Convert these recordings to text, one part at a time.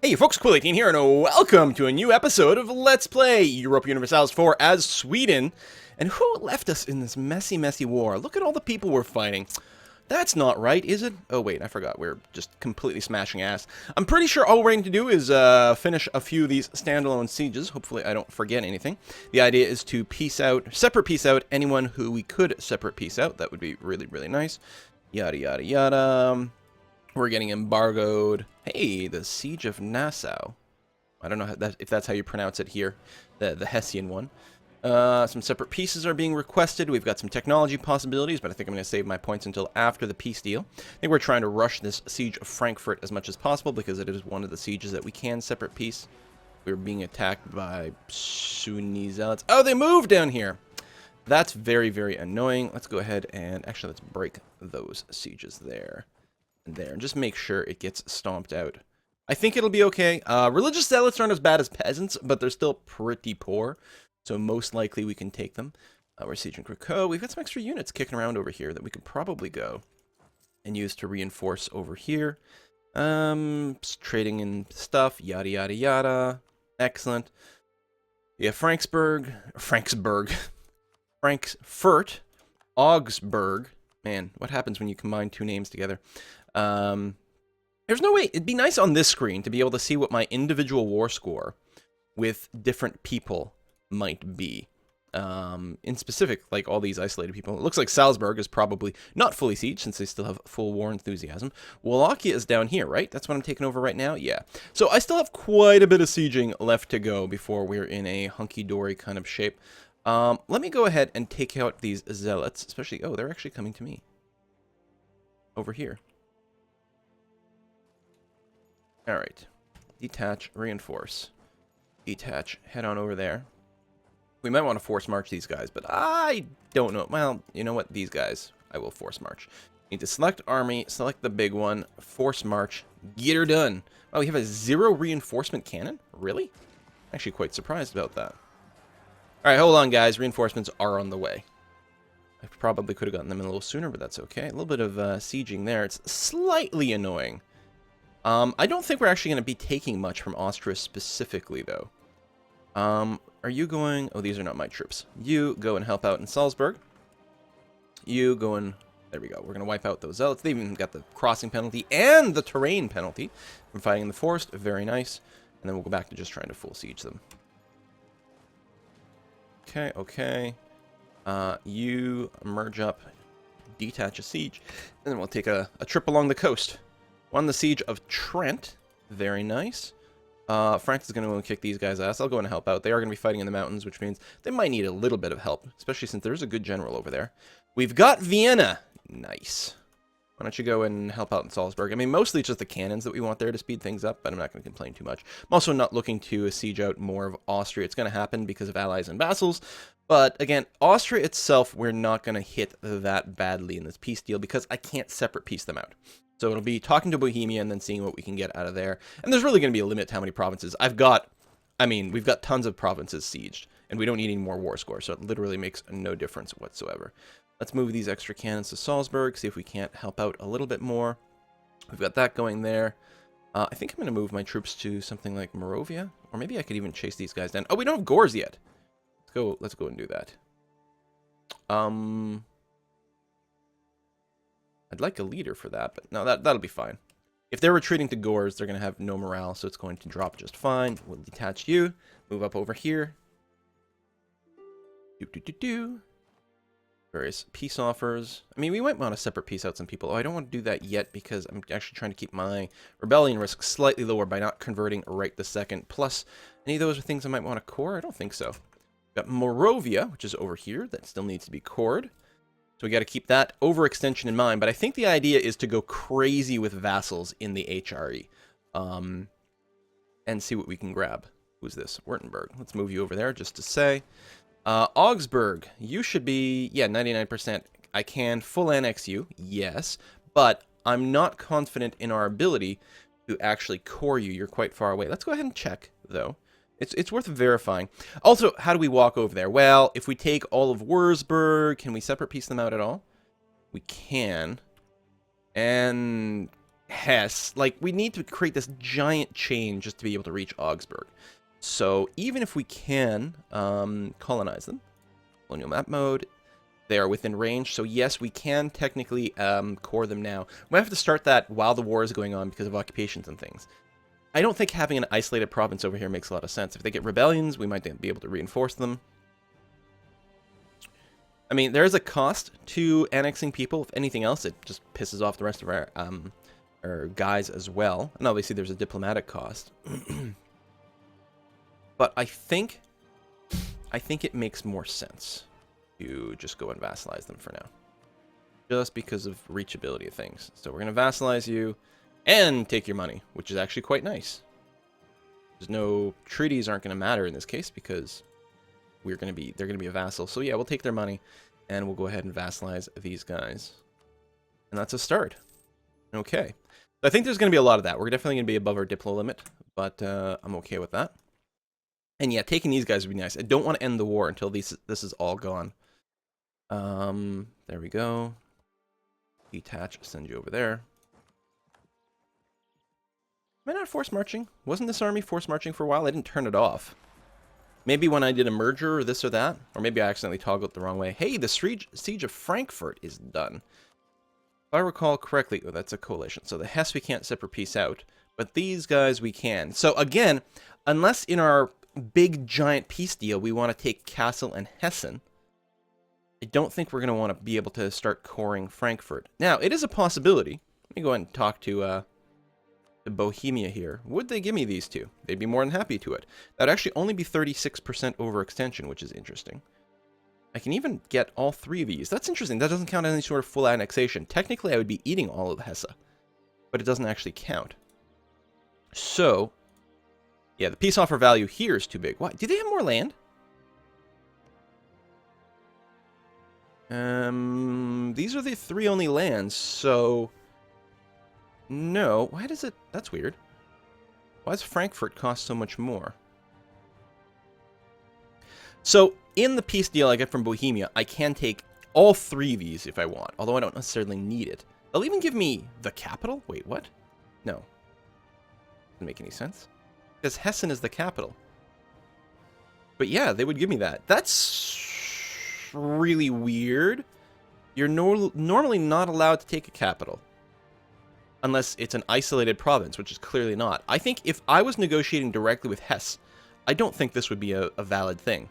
Hey folks, Quill18 here, and welcome to a new episode of Let's Play Europa Universalis 4 as Sweden. And who left us in this messy, messy war? Look at all the people we're fighting. That's not right, is it? Oh wait, I forgot. We're just completely smashing ass. I'm pretty sure all we're going to do is finish a few of these standalone sieges. Hopefully I don't forget anything. The idea is to separate piece out anyone who we could separate piece out. That would be really, really nice. Yada, yada, yada. We're getting embargoed. Hey, the Siege of Nassau. I don't know if that's how you pronounce it here. The Hessian one. Some separate pieces are being requested. We've got some technology possibilities, but I think I'm going to save my points until after the peace deal. I think we're trying to rush this Siege of Frankfurt as much as possible because it is one of the sieges that we can separate peace. We're being attacked by Sunni zealots. Oh, they moved down here! That's very, very annoying. Let's go ahead and actually let's break those sieges there. And just make sure it gets stomped out. I think it'll be okay. Religious zealots aren't as bad as peasants, but they're still pretty poor, so most likely we can take them. We're sieging Krakow. We've got some extra units kicking around over here that we could probably go and use to reinforce over here. Trading in stuff, yada yada yada. Excellent. Yeah, Frankfurt, Augsburg. Man, what happens when you combine two names together? There's no way. It'd be nice on this screen to be able to see what my individual war score with different people might be. In specific, like all these isolated people. It looks like Salzburg is probably not fully sieged since they still have full war enthusiasm. Wallachia is down here, right? That's what I'm taking over right now? Yeah. So I still have quite a bit of sieging left to go before we're in a hunky-dory kind of shape. Let me go ahead and take out these zealots, especially... Oh, they're actually coming to me. Over here. Alright. Detach, reinforce. Detach, head on over there. We might want to force march these guys, but I don't know. Well, you know what? These guys, I will force march. Need to select army, select the big one, force march, get her done. Oh, we have a 0 reinforcement cannon? Really? Actually quite surprised about that. Alright, hold on, guys. Reinforcements are on the way. I probably could have gotten them in a little sooner, but that's okay. A little bit of sieging there. It's slightly annoying. I don't think we're actually going to be taking much from Austria specifically, though. Are you going... Oh, these are not my troops. You go and help out in Salzburg. You go and... There we go. We're going to wipe out those zealots. They even got the crossing penalty and the terrain penalty from fighting in the forest. Very nice. And then we'll go back to just trying to full siege them. Okay, okay. You merge up, detach a siege, and then we'll take a trip along the coast. Won the siege of Trent. Very nice. France is going to go and kick these guys' ass. I'll go and help out. They are going to be fighting in the mountains, which means they might need a little bit of help, especially since there's a good general over there. We've got Vienna. Nice. Why don't you go and help out in Salzburg? I mean, mostly it's just the cannons that we want there to speed things up, but I'm not going to complain too much. I'm also not looking to siege out more of Austria. It's going to happen because of allies and vassals. But again, Austria itself, we're not going to hit that badly in this peace deal because I can't separate piece them out. So it'll be talking to Bohemia and then seeing what we can get out of there. And there's really going to be a limit to how many provinces. we've got tons of provinces sieged, and we don't need any more war score, so it literally makes no difference whatsoever. Let's move these extra cannons to Salzburg, see if we can't help out a little bit more. We've got that going there. I think I'm going to move my troops to something like Moravia, or maybe I could even chase these guys down. Oh, we don't have Gors yet. Let's go and do that. I'd like a leader for that, but no, that'll be fine. If they're retreating to Gors, they're going to have no morale, so it's going to drop just fine. We'll detach you, move up over here. Various peace offers. I mean, we might want to separate peace out some people. Oh, I don't want to do that yet because I'm actually trying to keep my rebellion risk slightly lower by not converting right this second. Plus, any of those are things I might want to core? I don't think so. We've got Moravia, which is over here. That still needs to be cored. So we got to keep that overextension in mind. But I think the idea is to go crazy with vassals in the HRE. And see what we can grab. Who's this? Württemberg. Let's move you over there just to say. Augsburg, you should be, yeah, 99%. I can full annex you, yes, but I'm not confident in our ability to actually core you. You're quite far away. Let's go ahead and check, though. It's worth verifying. Also, how do we walk over there? Well, if we take all of Würzburg, can we separate piece them out at all? We can. And Hesse. Like, we need to create this giant chain just to be able to reach Augsburg. So even if we can colonize them, colonial map mode, they are within range. So yes, we can technically core them now. We might have to start that while the war is going on because of occupations and things. I don't think having an isolated province over here makes a lot of sense. If they get rebellions, we might be able to reinforce them. I mean, there is a cost to annexing people. If anything else, it just pisses off the rest of our guys as well. And obviously there's a diplomatic cost. But I think it makes more sense to just go and vassalize them for now. Just because of reachability of things. So we're going to vassalize you and take your money, which is actually quite nice. There's no treaties aren't going to matter in this case because they're going to be a vassal. So yeah, we'll take their money and we'll go ahead and vassalize these guys. And that's a start. Okay. So I think there's going to be a lot of that. We're definitely going to be above our diplo limit, but I'm okay with that. And yeah, taking these guys would be nice. I don't want to end the war until this is all gone. There we go. Detach, send you over there. Am I not force marching? Wasn't this army force marching for a while? I didn't turn it off. Maybe when I did a merger or this or that. Or maybe I accidentally toggled it the wrong way. Hey, the siege of Frankfurt is done. If I recall correctly, oh, that's a coalition. So the Hesse we can't separate peace out. But these guys we can. So again, unless in our big giant peace deal we want to take Kassel and Hessen, I don't think we're going to want to be able to start coring Frankfurt. Now, it is a possibility. Let me go ahead and talk to Bohemia here. Would they give me these two? They'd be more than happy to it. That would actually only be 36% overextension, which is interesting. I can even get all three of these. That's interesting. That doesn't count as any sort of full annexation. Technically, I would be eating all of Hesse, but it doesn't actually count. So, yeah, the peace offer value here is too big. Why? Do they have more land? These are the three only lands, so... No, why does it... That's weird. Why does Frankfurt cost so much more? So, in the peace deal I get from Bohemia, I can take all three of these if I want, although I don't necessarily need it. They'll even give me the capital? Wait, what? No. Doesn't make any sense. Because Hessen is the capital. But yeah, they would give me that. That's really weird. You're normally not allowed to take a capital. Unless it's an isolated province, which is clearly not. I think if I was negotiating directly with Hesse, I don't think this would be a valid thing.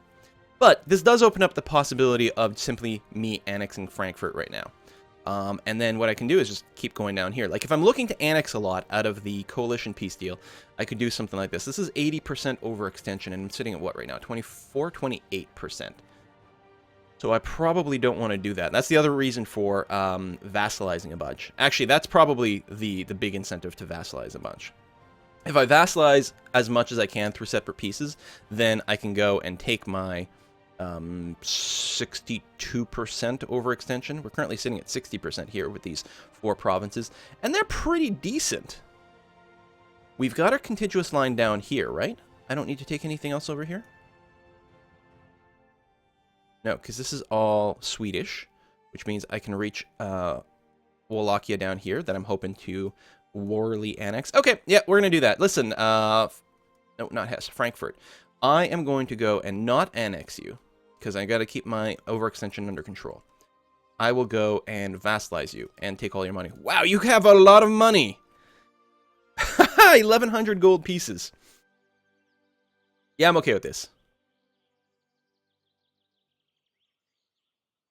But this does open up the possibility of simply me annexing Frankfurt right now. And then what I can do is just keep going down here. Like if I'm looking to annex a lot out of the coalition peace deal, I could do something like this. This is 80% overextension, and I'm sitting at what right now? 24, 28%. So I probably don't want to do that. That's the other reason for vassalizing a bunch. Actually, that's probably the big incentive to vassalize a bunch. If I vassalize as much as I can through separate pieces, then I can go and take my 62% overextension. We're currently sitting at 60% here with these 4 provinces, and they're pretty decent. We've got our contiguous line down here, right? I don't need to take anything else over here? No, because this is all Swedish, which means I can reach Wallachia down here that I'm hoping to warily annex. Okay, yeah, we're going to do that. Listen, no, not Hesse, Frankfurt. I am going to go and not annex you, because I got to keep my overextension under control. I will go and vassalize you and take all your money. Wow, you have a lot of money! 1,100 gold pieces. Yeah, I'm okay with this.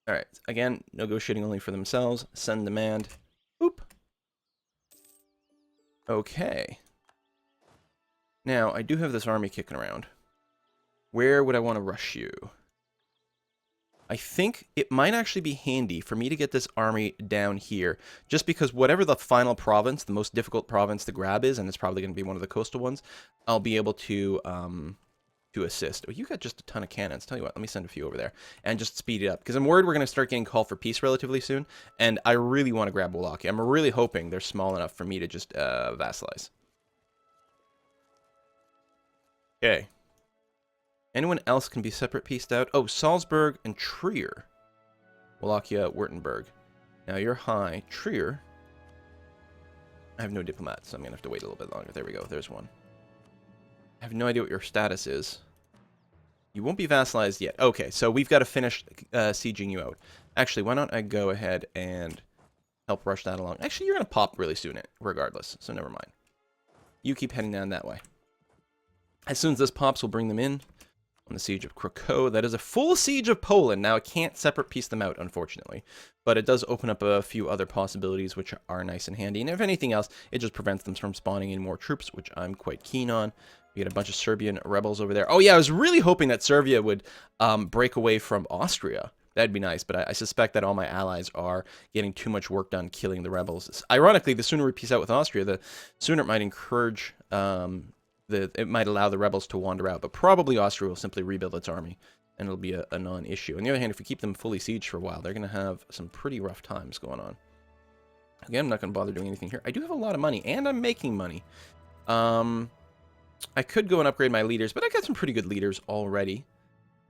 Alright, again, negotiating only for themselves. Send demand. Boop. Okay. Now, I do have this army kicking around. Where would I want to rush you? I think it might actually be handy for me to get this army down here, just because whatever the final province, the most difficult province to grab is, and it's probably going to be one of the coastal ones, I'll be able to assist. Oh, you got just a ton of cannons. Tell you what, let me send a few over there and just speed it up, because I'm worried we're going to start getting called for peace relatively soon, and I really want to grab Wallachia. I'm really hoping they're small enough for me to just vassalize. Okay. Anyone else can be separate pieced out? Oh, Salzburg and Trier. Wallachia, Württemberg. Now you're high. Trier. I have no diplomats, so I'm going to have to wait a little bit longer. There we go. There's one. I have no idea what your status is. You won't be vassalized yet. Okay, so we've got to finish sieging you out. Actually, why don't I go ahead and help rush that along? Actually, you're going to pop really soon, regardless, so never mind. You keep heading down that way. As soon as this pops, we'll bring them in on the siege of Krakow. That is a full siege of Poland. Now, I can't separate piece them out, unfortunately, but it does open up a few other possibilities, which are nice and handy. And if anything else, it just prevents them from spawning in more troops, which I'm quite keen on. We got a bunch of Serbian rebels over there. Oh, yeah, I was really hoping that Serbia would break away from Austria. That'd be nice, but I suspect that all my allies are getting too much work done killing the rebels. Ironically, the sooner we peace out with Austria, the sooner it might encourage, it might allow the rebels to wander out. But probably Austria will simply rebuild its army, and it'll be a non-issue. On the other hand, if we keep them fully sieged for a while, they're going to have some pretty rough times going on. Again, I'm not going to bother doing anything here. I do have a lot of money, and I'm making money. I could go and upgrade my leaders, but I got some pretty good leaders already.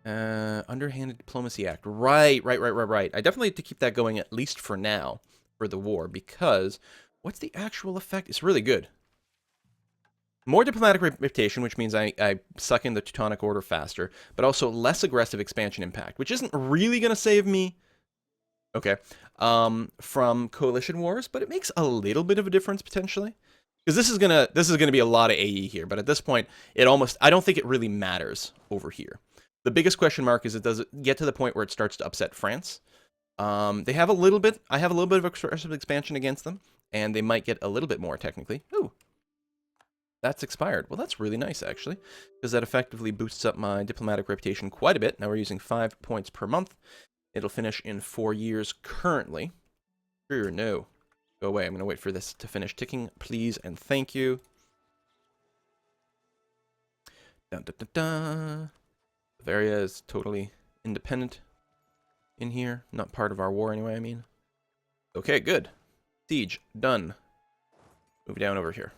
Underhanded Diplomacy Act. Right. I definitely have to keep that going at least for now, for the war, because what's the actual effect? It's really good. More diplomatic reputation, which means I suck in the Teutonic Order faster, but also less aggressive expansion impact, which isn't really going to save me, okay, from coalition wars, but it makes a little bit of a difference potentially. Because this is gonna be a lot of AE here, but at this point, I don't think it really matters over here. The biggest question mark is, does it get to the point where it starts to upset France? I have a little bit of aggressive expansion against them, and they might get a little bit more technically. Ooh, that's expired. Well, that's really nice actually, because that effectively boosts up my diplomatic reputation quite a bit. Now we're using 5 points per month. It'll finish in 4 years currently. Sure, no. Go away. I'm going to wait for this to finish ticking, please, and thank you. Dun, dun, dun, dun. Bavaria is totally independent in here. Not part of our war anyway, I mean. Okay, good. Siege, done. Move down over here.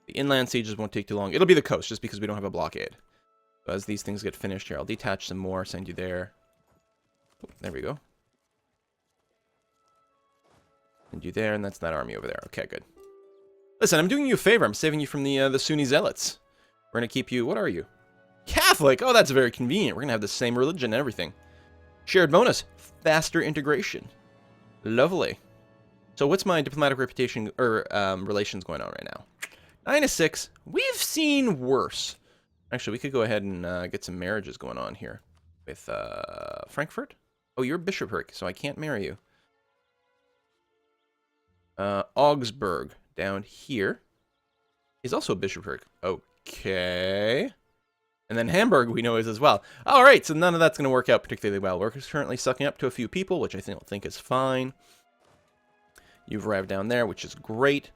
The inland sieges won't take too long. It'll be the coast, just because we don't have a blockade. So as these things get finished here, I'll detach some more, send you there. Oh, there we go. Send you there, and that's that army over there. Okay, good. Listen, I'm doing you a favor. I'm saving you from the Sunni zealots. We're going to keep you... What are you? Catholic! Oh, that's very convenient. We're going to have the same religion and everything. Shared bonus. Faster integration. Lovely. So what's my diplomatic reputation, or relations going on right now? 9-6. We've seen worse. Actually, we could go ahead and get some marriages going on here. With Frankfurt? Oh, you're a bishopric, so I can't marry you. Augsburg down here is also a bishopric. Okay. And then Hamburg we know is as well. All right, so none of that's going to work out particularly well. We're currently sucking up to a few people, which I think is fine. You've arrived down there, which is great.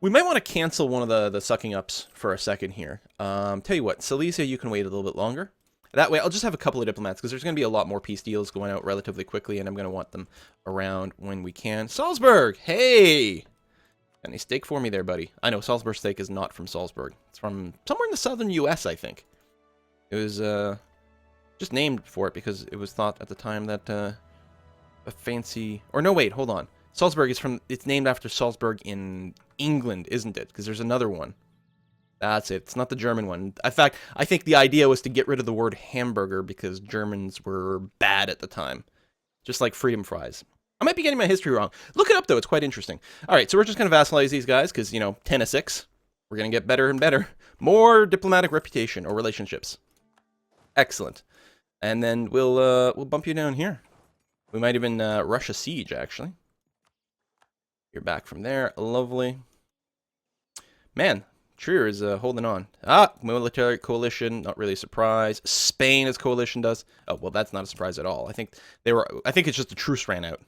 We might want to cancel one of the sucking ups for a second here. Tell you what, Silesia, you can wait a little bit longer. That way, I'll just have a couple of diplomats, because there's going to be a lot more peace deals going out relatively quickly, and I'm going to want them around when we can. Salzburg! Hey! Got any steak for me there, buddy? I know, Salzburg steak is not from Salzburg. It's from somewhere in the southern U.S., I think. It was just named for it because it was thought at the time that a fancy... Or no, wait, hold on. Salzburg is from... It's named after Salzburg in England, isn't it? Because there's another one. That's it. It's not the German one. In fact, I think the idea was to get rid of the word hamburger because Germans were bad at the time. Just like freedom fries. I might be getting my history wrong. Look it up, though. It's quite interesting. All right, so we're just going to vassalize these guys because, you know, 10-6. We're going to get better and better. More diplomatic reputation or relationships. Excellent. And then we'll bump you down here. We might even rush a siege, actually. You're back from there. Lovely. Man. Trier is holding on. Military coalition, not really a surprise. Spain as coalition does. Oh, well, that's not a surprise at all. I think it's just the truce ran out,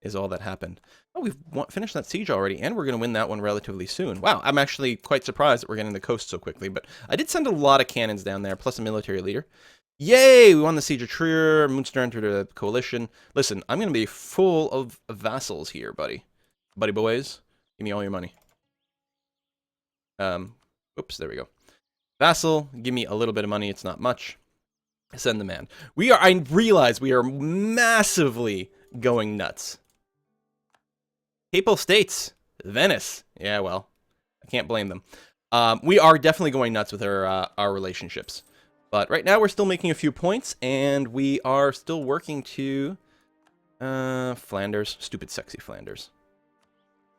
is all that happened. Oh, we've finished that siege already, and we're going to win that one relatively soon. Wow, I'm actually quite surprised that we're getting the coast so quickly, but I did send a lot of cannons down there, plus a military leader. Yay, we won the siege of Trier. Munster entered a coalition. Listen, I'm going to be full of vassals here, buddy. Buddy boys, give me all your money. Oops, there we go. Vassal, give me a little bit of money. It's not much. Send the man. I realize we are massively going nuts. Papal States. Venice. Yeah, well, I can't blame them. We are definitely going nuts with our relationships. But right now we're still making a few points, and we are still working to Flanders. Stupid, sexy Flanders.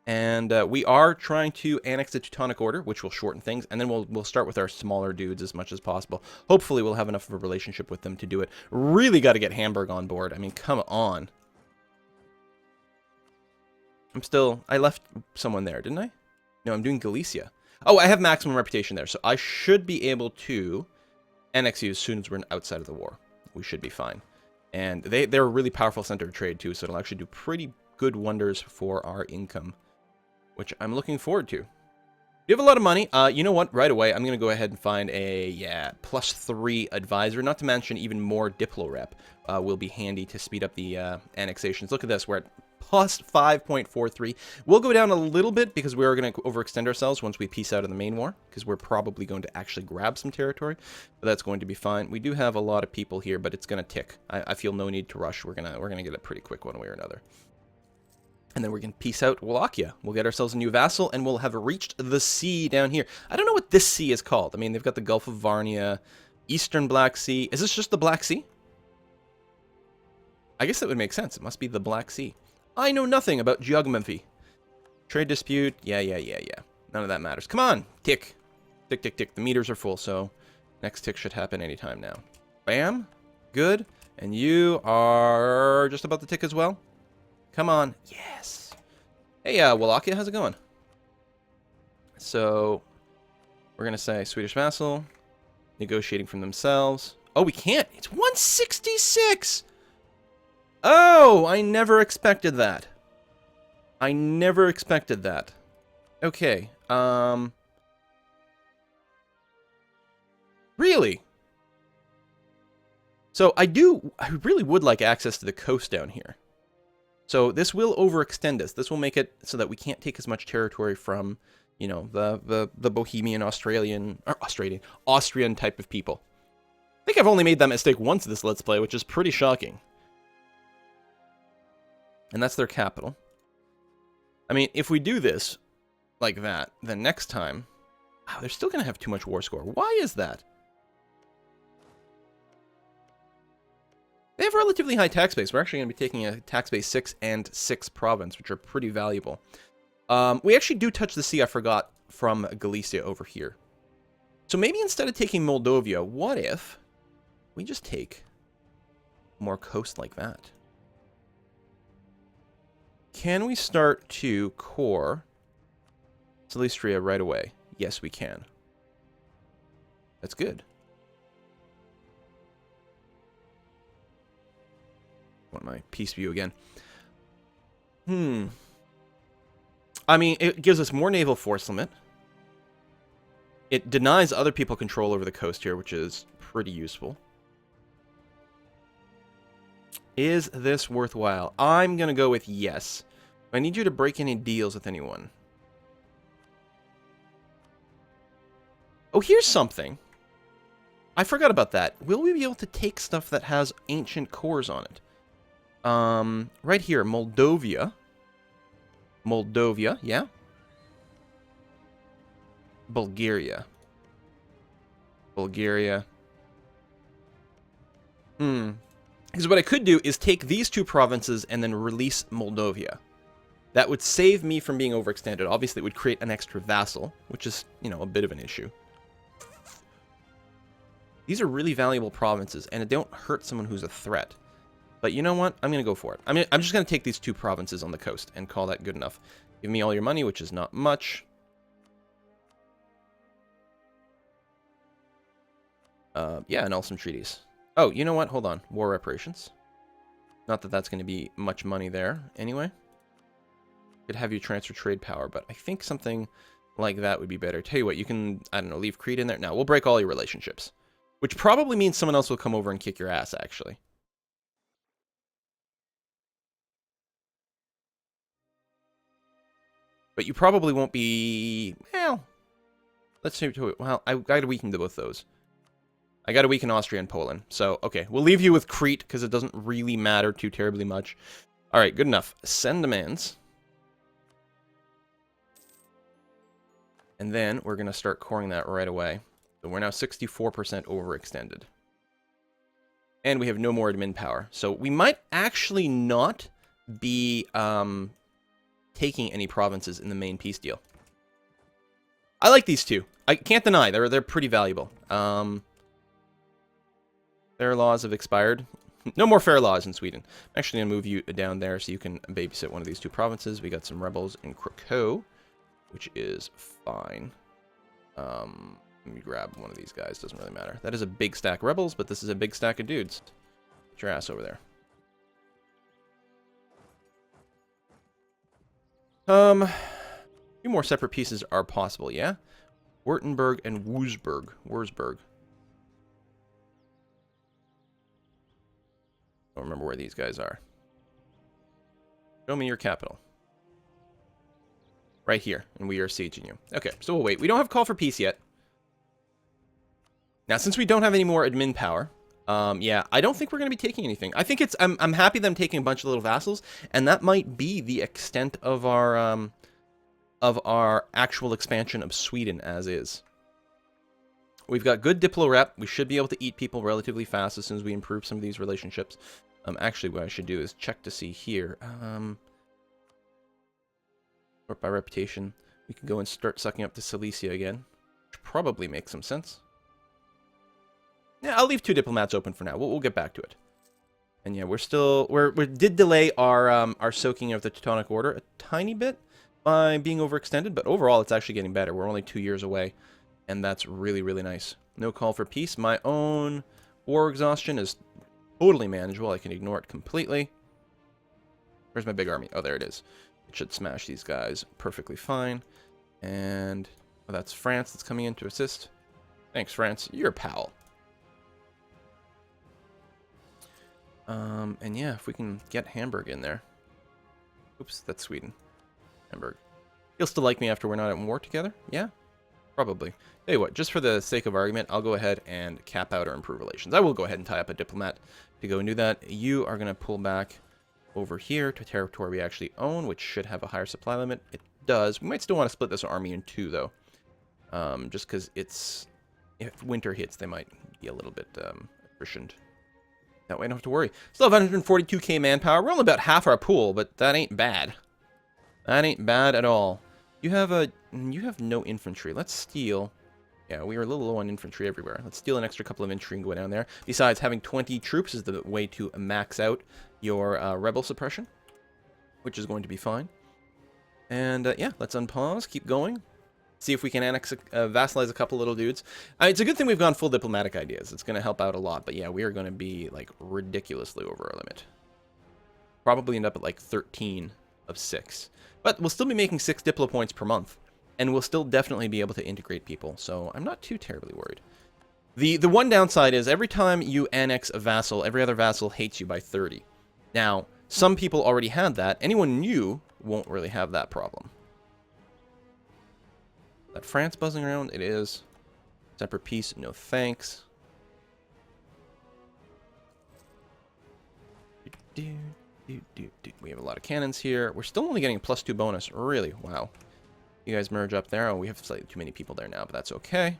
And we are trying to annex the Teutonic Order, which will shorten things, and then we'll start with our smaller dudes as much as possible. Hopefully we'll have enough of a relationship with them to do it. Really got to get Hamburg on board. I mean, come on. I left someone there, didn't I? No, I'm doing Galicia. Oh, I have maximum reputation there, so I should be able to annex you as soon as we're outside of the war. We should be fine. And they're a really powerful center of trade, too, so it'll actually do pretty good wonders for our income, which I'm looking forward to. You have a lot of money. You know what? Right away, I'm going to go ahead and find a, +3 advisor, not to mention even more Diplo rep will be handy to speed up the annexations. Look at this. We're at +5.43. We'll go down a little bit because we are going to overextend ourselves once we peace out of the main war, because we're probably going to actually grab some territory, but that's going to be fine. We do have a lot of people here, but it's going to tick. I feel no need to rush. We're gonna get it pretty quick one way or another. And then we can peace out Wallachia. We'll get ourselves a new vassal, and we'll have reached the sea down here. I don't know what this sea is called. I mean, they've got the Gulf of Varnia, Eastern Black Sea. Is this just the Black Sea? I guess that would make sense. It must be the Black Sea. I know nothing about geography. Trade dispute. Yeah. None of that matters. Come on. Tick. Tick, tick, tick. The meters are full, so next tick should happen anytime now. Bam. Good. And you are just about to tick as well. Come on. Yes. Hey, Wallachia, how's it going? So, we're going to say Swedish vassal, negotiating from themselves. Oh, we can't. It's 166. Oh, I never expected that. I never expected that. Okay. Really? So, I really would like access to the coast down here. So this will overextend us. This will make it so that we can't take as much territory from, you know, the Bohemian, Austrian type of people. I think I've only made that mistake once this Let's Play, which is pretty shocking. And that's their capital. I mean, if we do this like that, then next time, wow, they're still going to have too much war score. Why is that? They have relatively high tax base. We're actually going to be taking a tax base 6 and 6 province, which are pretty valuable. We actually do touch the sea, I forgot, from Galicia over here. So maybe instead of taking Moldavia, what if we just take more coast like that? Can we start to core Silistria right away? Yes, we can. That's good. Want my peace view again. I mean, it gives us more naval force limit. It denies other people control over the coast here, which is pretty useful. Is this worthwhile? I'm going to go with yes. I need you to break any deals with anyone. Oh, here's something. I forgot about that. Will we be able to take stuff that has ancient cores on it? Right here, Moldavia. Moldavia, yeah. Bulgaria. Bulgaria. Because what I could do is take these two provinces and then release Moldavia. That would save me from being overextended. Obviously, it would create an extra vassal, which is, you know, a bit of an issue. These are really valuable provinces, and it don't hurt someone who's a threat. But you know what? I'm going to go for it. I'm just going to take these two provinces on the coast and call that good enough. Give me all your money, which is not much. Yeah, and some treaties. Oh, you know what? Hold on. War reparations. Not that that's going to be much money there anyway. Could have you transfer trade power, but I think something like that would be better. Tell you what, you can, I don't know, leave Crete in there. No, we'll break all your relationships. Which probably means someone else will come over and kick your ass, actually. But you probably won't be... Well, let's see. Well, I got to weaken both those. I got to weaken Austria and Poland. So, okay. We'll leave you with Crete, because it doesn't really matter too terribly much. Alright, good enough. Send demands. And then we're going to start coring that right away. So we're now 64% overextended. And we have no more admin power. So we might actually not be taking any provinces in the main peace deal. I like these two. I can't deny they're pretty valuable. Fair laws have expired. No more fair laws in Sweden. I'm actually going to move you down there so you can babysit one of these two provinces. We got some rebels in Krakow, which is fine. Let me grab one of these guys. Doesn't really matter. That is a big stack of rebels, but this is a big stack of dudes. Get your ass over there. A few more separate pieces are possible, yeah? Württemberg and Wurzburg. Don't remember where these guys are. Show me your capital. Right here, and we are sieging you. Okay, so we'll wait. We don't have call for peace yet. Now, since we don't have any more admin power, yeah, I don't think we're going to be taking anything. I think it's... I'm happy them taking a bunch of little vassals, and that might be the extent of our actual expansion of Sweden as is. We've got good diplo rep. We should be able to eat people relatively fast as soon as we improve some of these relationships. Actually, what I should do is check to see here. Sort by reputation. We can go and start sucking up to Silesia again. Which probably makes some sense. Yeah, I'll leave 2 diplomats open for now. We'll get back to it. And yeah, we did delay our soaking of the Teutonic Order a tiny bit by being overextended, but overall it's actually getting better. We're only 2 years away, and that's really, really nice. No call for peace. My own war exhaustion is totally manageable. I can ignore it completely. Where's my big army? Oh, there it is. It should smash these guys perfectly fine. And oh, that's France that's coming in to assist. Thanks, France. You're a pal. And yeah, if we can get Hamburg in there. Oops, that's Sweden. Hamburg. He'll still like me after we're not at war together? Yeah? Probably. Tell you what, just for the sake of argument, I'll go ahead and cap out or improve relations. I will go ahead and tie up a diplomat to go and do that. You are going to pull back over here to territory we actually own, which should have a higher supply limit. It does. We might still want to split this army in 2, though. Just because it's... If winter hits, they might be a little bit efficient. That way I don't have to worry. Still have 142k manpower. We're only about half our pool, but that ain't bad. That ain't bad at all. You have no infantry. Let's steal. Yeah, we are a little low on infantry everywhere. Let's steal an extra couple of infantry and go down there. Besides, having 20 troops is the way to max out your rebel suppression, which is going to be fine. And yeah, let's unpause, keep going. See if we can annex, vassalize a couple little dudes. It's a good thing we've gone full diplomatic ideas. It's going to help out a lot. But yeah, we are going to be like ridiculously over our limit. Probably end up at like 13 of 6. But we'll still be making 6 diplo points per month. And we'll still definitely be able to integrate people. So I'm not too terribly worried. The one downside is every time you annex a vassal, every other vassal hates you by 30. Now, some people already had that. Anyone new won't really have that problem. That France buzzing around? It is. Separate peace? No thanks. We have a lot of cannons here. We're still only getting a +2 bonus. Really? Wow. You guys merge up there. Oh, we have slightly too many people there now, but that's okay.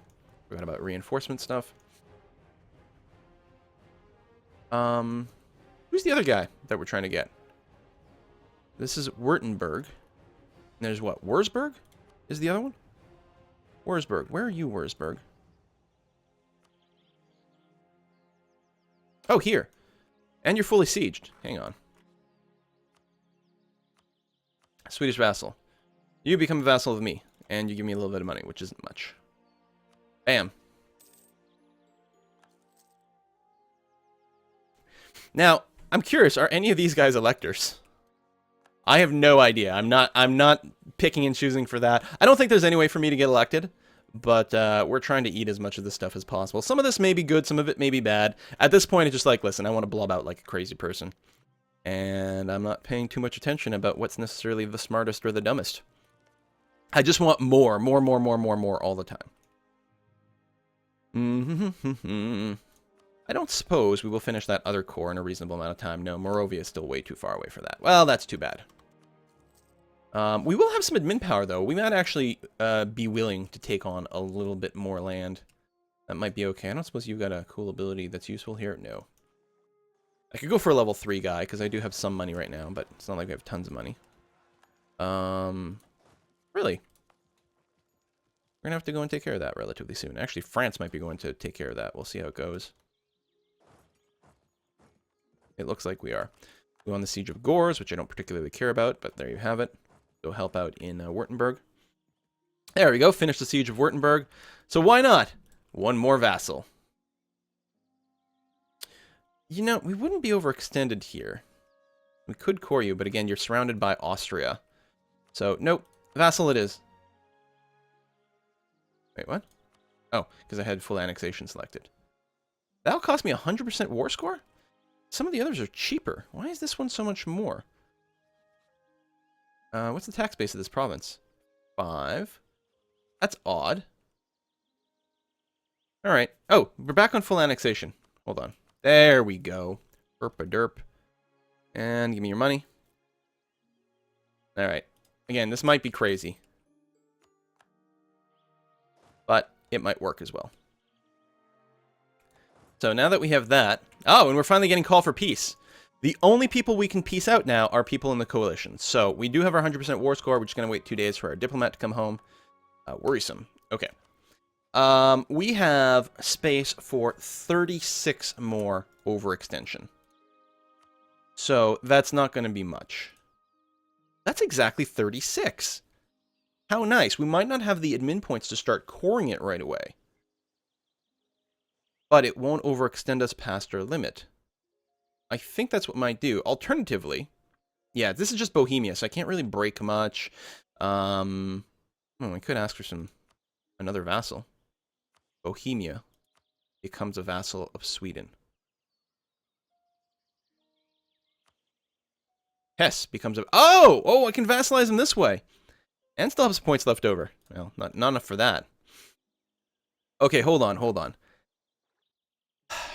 Forgot about reinforcement stuff. Who's the other guy that we're trying to get? This is Württemberg. And there's what? Wurzburg is the other one? Wurzburg. Where are you, Wurzburg? Oh, here. And you're fully sieged. Hang on. Swedish vassal. You become a vassal of me, and you give me a little bit of money, which isn't much. Bam. Now, I'm curious, are any of these guys electors? I have no idea. I'm not picking and choosing for that. I don't think there's any way for me to get elected, but we're trying to eat as much of this stuff as possible. Some of this may be good, some of it may be bad. At this point, it's just like, listen, I want to blob out like a crazy person. And I'm not paying too much attention about what's necessarily the smartest or the dumbest. I just want more all the time. I don't suppose we will finish that other core in a reasonable amount of time. No, Moravia is still way too far away for that. Well, that's too bad. We will have some admin power, though. We might actually be willing to take on a little bit more land. That might be okay. I don't suppose you've got a cool ability that's useful here? No. I could go for a level 3 guy, because I do have some money right now, but it's not like we have tons of money. Really? We're going to have to go and take care of that relatively soon. Actually, France might be going to take care of that. We'll see how it goes. It looks like we are. We won the Siege of Gors, which I don't particularly care about, but there you have it. Go help out in Württemberg. There we go. Finish the Siege of Württemberg. So why not? One more vassal. You know, we wouldn't be overextended here. We could core you, but again, you're surrounded by Austria. So, nope. Vassal it is. Wait, what? Oh, because I had full annexation selected. That'll cost me 100% war score? Some of the others are cheaper. Why is this one so much more? What's the tax base of this province? 5. That's odd. Alright. Oh, we're back on full annexation. Hold on. There we go. Derp-a-derp. And give me your money. Alright. Again, this might be crazy. But it might work as well. So now that we have that... Oh, and we're finally getting call for peace. The only people we can peace out now are people in the coalition. So we do have our 100% war score. We're just going to wait 2 days for our diplomat to come home. Worrisome. Okay. We have space for 36 more overextension. So that's not going to be much. That's exactly 36. How nice. We might not have the admin points to start coring it right away. But it won't overextend us past our limit. I think that's what might do. Alternatively, yeah, this is just Bohemia, so I can't really break much. Oh, I could ask for another vassal. Bohemia becomes a vassal of Sweden. Hesse becomes a... Oh, I can vassalize him this way. And still have some points left over. Well, not enough for that. Okay, hold on.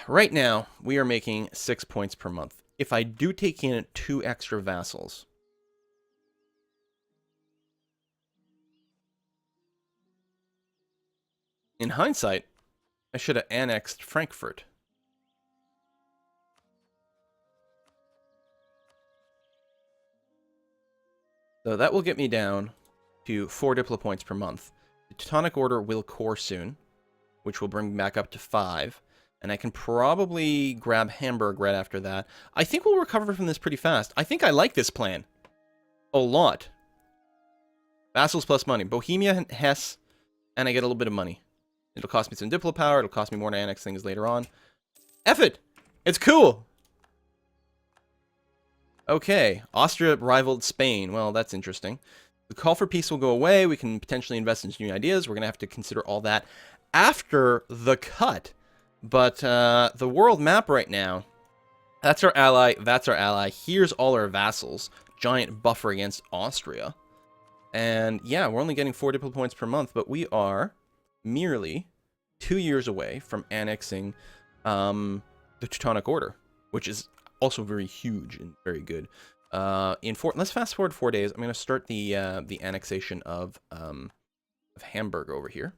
Right now, we are making 6 points per month. If I do take in 2 extra vassals... In hindsight, I should have annexed Frankfurt. So that will get me down to 4 Diplo points per month. The Teutonic Order will core soon, which will bring me back up to 5. And I can probably grab Hamburg right after that. I think we'll recover from this pretty fast. I think I like this plan a lot. Vassals plus money. Bohemia, Hesse, and I get a little bit of money. It'll cost me some Diplo power. It'll cost me more to annex things later on. F it! It's cool! Okay. Austria rivaled Spain. Well, that's interesting. The call for peace will go away. We can potentially invest in new ideas. We're going to have to consider all that after the cut. But the world map right now, that's our ally, that's our ally. Here's all our vassals. Giant buffer against Austria. And yeah, we're only getting 4 Diplo points per month, but we are merely 2 years away from annexing the Teutonic Order, which is also very huge and very good. Let's fast forward 4 days. I'm going to start the annexation of Hamburg over here,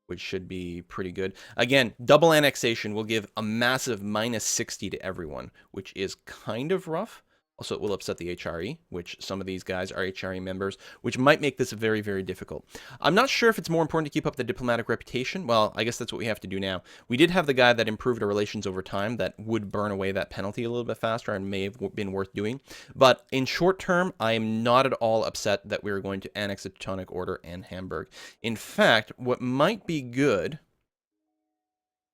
which should be pretty good. Again, double annexation will give a massive -60 to everyone, which is kind of rough. Also, it will upset the HRE, which some of these guys are HRE members, which might make this very, very difficult. I'm not sure if it's more important to keep up the diplomatic reputation. Well, I guess that's what we have to do now. We did have the guy that improved our relations over time that would burn away that penalty a little bit faster and may have been worth doing. But in short term, I am not at all upset that we're going to annex the Teutonic Order and Hamburg. In fact, what might be good...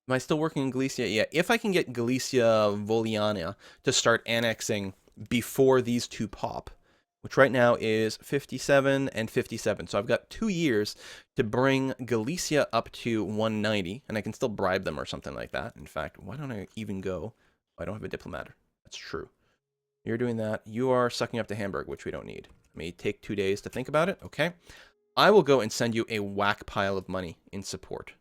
Am I still working in Galicia? Yeah, if I can get Galicia Voliana to start annexing before these two pop, which right now is 57 and 57. So I've got 2 years to bring Galicia up to 190, and I can still bribe them or something like that. In fact, why don't I even go? I don't have a diplomat. That's true. You're doing that. You are sucking up to Hamburg, which we don't need. It may take 2 days to think about it. Okay. I will go and send you a whack pile of money in support.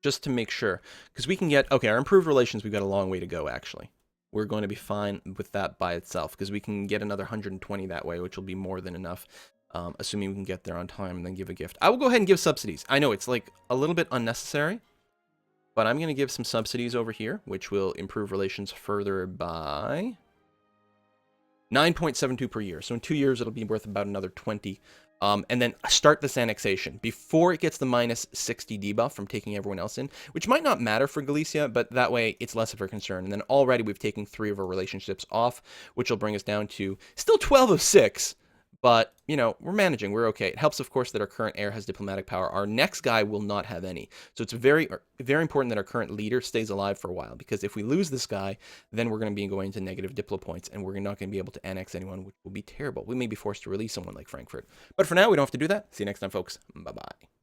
Just to make sure. Because we can get... Okay, our improved relations, we've got a long way to go, actually. we're going to be fine with that by itself, because we can get another 120 that way, which will be more than enough, assuming we can get there on time and then give a gift. I will go ahead and give subsidies. I know it's like a little bit unnecessary, but I'm going to give some subsidies over here, which will improve relations further by 9.72 per year. So in 2 years, it'll be worth about another 20. And then start this annexation before it gets the minus 60 debuff from taking everyone else in, which might not matter for Galicia, but that way it's less of a concern. And then already we've taken 3 of our relationships off, which will bring us down to still 12 of 6. But, you know, we're managing. We're okay. It helps, of course, that our current heir has diplomatic power. Our next guy will not have any. So it's very, very important that our current leader stays alive for a while. Because if we lose this guy, then we're going to be going to negative diplo points. And we're not going to be able to annex anyone, which will be terrible. We may be forced to release someone like Frankfurt. But for now, we don't have to do that. See you next time, folks. Bye-bye.